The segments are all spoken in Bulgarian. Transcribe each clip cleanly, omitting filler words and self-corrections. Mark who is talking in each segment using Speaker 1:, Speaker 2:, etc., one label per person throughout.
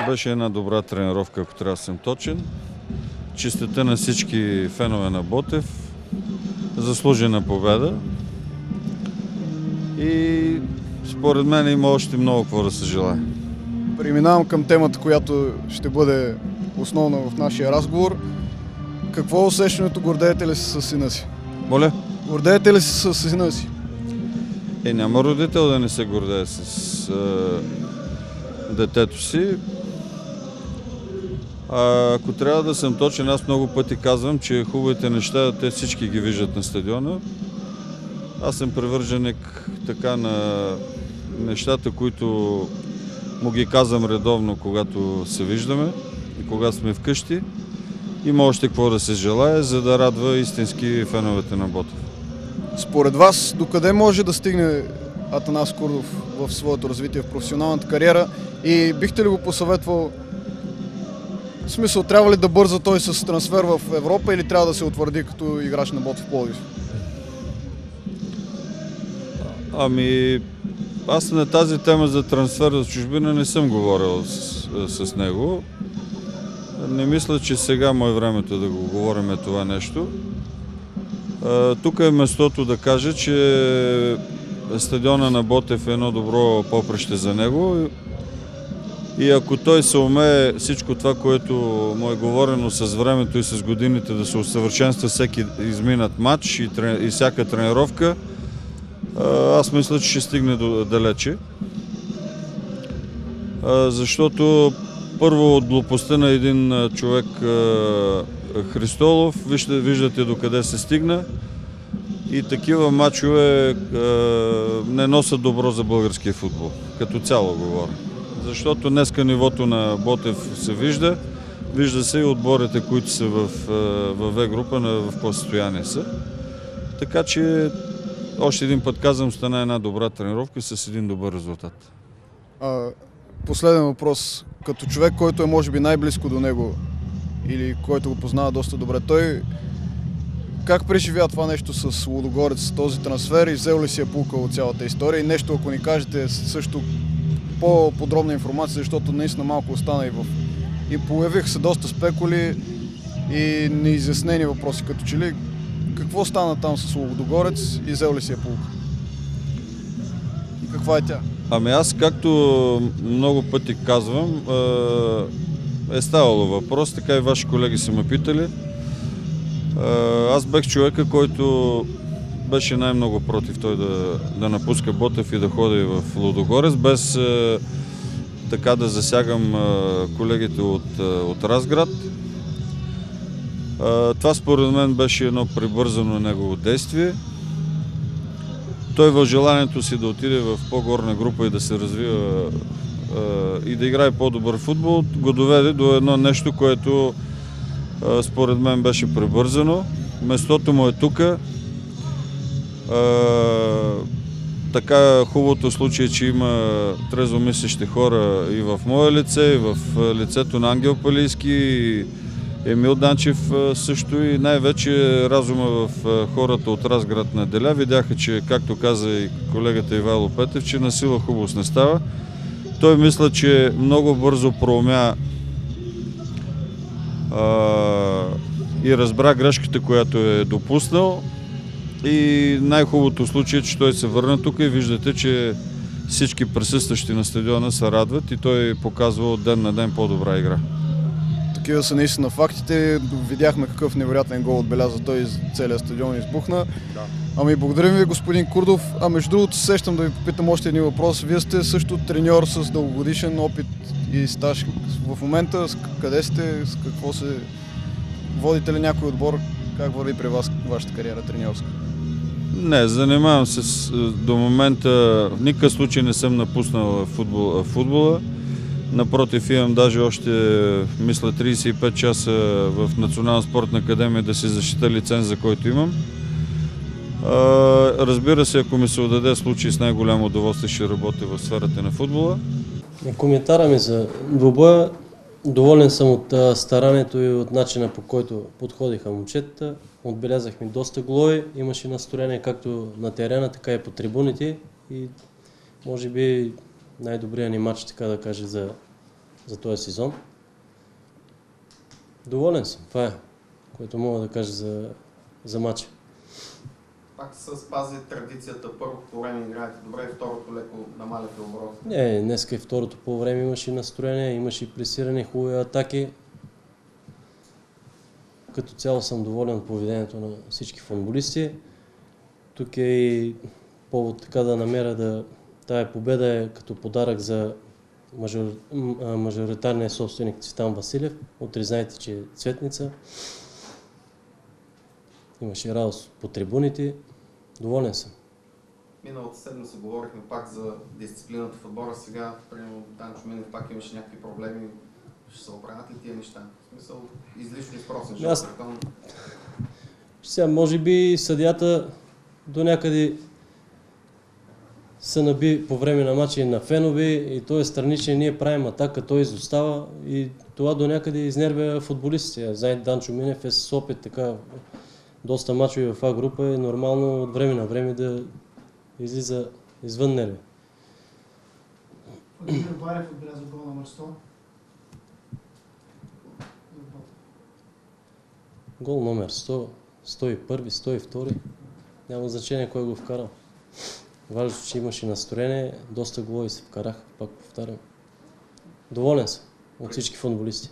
Speaker 1: Беше една добра тренировка, ако трябва да съм точен. Честита на всички фенове на Ботев. Заслужена победа. И според мен има още много какво да се желае.
Speaker 2: Преминавам към темата, която ще бъде основна в нашия разговор. Какво е усещането? Гордеете ли се с сина си?
Speaker 1: Моля?
Speaker 2: Гордеете ли се с сина си?
Speaker 1: Няма родител да не се гордее с детето си. Ако трябва да съм точен, аз много пъти казвам, че хубавите неща, те всички ги виждат на стадиона. Аз съм привърженик така на нещата, които му ги казвам редовно, когато се виждаме и когато сме вкъщи. Има още какво да се желае, за да радва истински феновете на Ботев.
Speaker 2: Според вас, докъде може да стигне Атанас Курдов в своето развитие в професионалната кариера и бихте ли го посъветвал В смисъл, трябва ли да бърза той с трансфер в Европа или трябва да се утвърди като играч на Ботев Пловдив?
Speaker 1: Ами, аз на тази тема за трансфер за чужбина не съм говорил с него. Не мисля, че сега му е времето да го говорим това нещо. Тук е местото да кажа, че стадиона на Ботев е едно добро поприще за него. И ако той се умее всичко това, което му е говорено с времето и с годините да се усъвършенства всеки изминат матч и всяка тренировка, аз мисля, че ще стигне далече. Защото първо от глупостта на един човек Христолов, виждате докъде се стигна и такива мачове не носят добро за българския футбол. Като цяло говоря. Защото днеска нивото на Ботев се вижда. Вижда се и отборите, които са в В група, в какво състояние са. Така че, още един път казвам, стана една добра тренировка с един добър резултат.
Speaker 2: Последен въпрос. Като човек, който е може би най-близко до него или който го познава доста добре, той как преживя това нещо с Лудогорец, този трансфер и взел ли си я пулка от цялата история? И нещо, ако ни кажете също по-подробна информация, защото наистина малко остана и появиха се доста спекули и неизяснени въпроси, като че ли какво стана там с Лудогорец и взел ли си я пулка? И каква е тя?
Speaker 1: Ами аз, както много пъти казвам, е ставало въпрос, така и ваши колеги са ме питали. Аз бех човека, който беше най-много против той да напуска Ботев и да ходи в Лудогорец, без така да засягам колегите от Разград. Това според мен беше едно прибързано негово действие. Той в желанието си да отиде в по-горна група и да се развива и да играе по-добър футбол, го доведе до едно нещо, което според мен беше прибързано. Местото му е тука. Така хубавото случай, че има трезвомислещи хора и в мое лице, и в лицето на Ангел Палийски, и Емил Данчев също, и най-вече разума в хората от Разград наделя. Видяха, че, както каза и колегата Ивайло Петев, че на сила хубост не става. Той мисля, че много бързо проумя и разбра грешката, която е допуснал. И най-хубавото случай е, че той се върна тук и виждате, че всички присъстващи на стадиона се радват и той показва от ден на ден по-добра игра.
Speaker 2: Такива са наистина фактите. Видяхме какъв невероятен гол отбеляза той и целият стадион избухна. Да. Ами благодарим ви, господин Курдов. А между другото сещам да ви попитам още един въпрос. Вие сте също треньор с дългогодишен опит и стаж. В момента къде сте, с какво се водите ли някой отбор? Как върви при вас вашата кариера треньорска?
Speaker 1: Не, занимавам се до момента, в никакъв случай не съм напуснал футбола. Напротив, имам даже още, мисля, 35 часа в Национална спортна академия да си защита лиценза, който имам. Разбира се, ако ми се отдаде случай, с най-голямо удоволствие ще работя в сферата на футбола.
Speaker 3: Коментара ми за двубоя. Доволен съм от старанието и от начина, по който подходиха момчетата. Отбелязахме доста голове, имаше настроение както на терена, така и по трибуните. И може би най-добрият ни матч, така да кажа, за този сезон. Доволен съм, това е, което мога да кажа за матча.
Speaker 4: Пак се спази традицията, първото време играете добре, второто леко намаляте оборот.
Speaker 3: Не, днеска и второто по време имаше настроение, имаше пресиране, хубави атаки. Като цяло съм доволен от поведението на всички футболисти. Тук е и повод така да намеря тая победа е като подарък за мажоритарния собственик Цветан Василев. Утре знаете, че е Цветница. Имаше радост по трибуните. Доволен съм.
Speaker 4: Миналата седмица говорихме пак за дисциплината в отбора. Сега, примерно, Данчо Минев пак имаше някакви проблеми. Ще се оправят ли тия неща? В смисъл, излишно изпросен жълт картон.
Speaker 3: Сега, може би съдията до някъде се наби по време на матча и на фенове и той е страничен, ние правим атака, той изостава и това до някъде изнервя футболистите. Знаете, Данчо Минев е с опит така доста мачове в А-група е нормално от време на време да излиза извън нерви.
Speaker 5: Владимир Барев отбеляза гол номер 100.
Speaker 3: Гол номер 100, 101, 102, няма значение кой го вкарал. Важно, че имаше настроение, доста голови се вкараха, пак повтарям. Доволен съм от всички футболисти.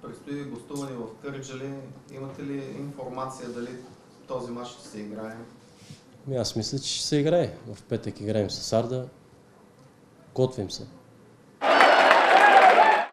Speaker 4: Предстои гостуване в Кърджали. Имате ли информация дали този мач ще се играе?
Speaker 3: Аз мисля, че ще се играе. В петък играем с Арда. Готвим се.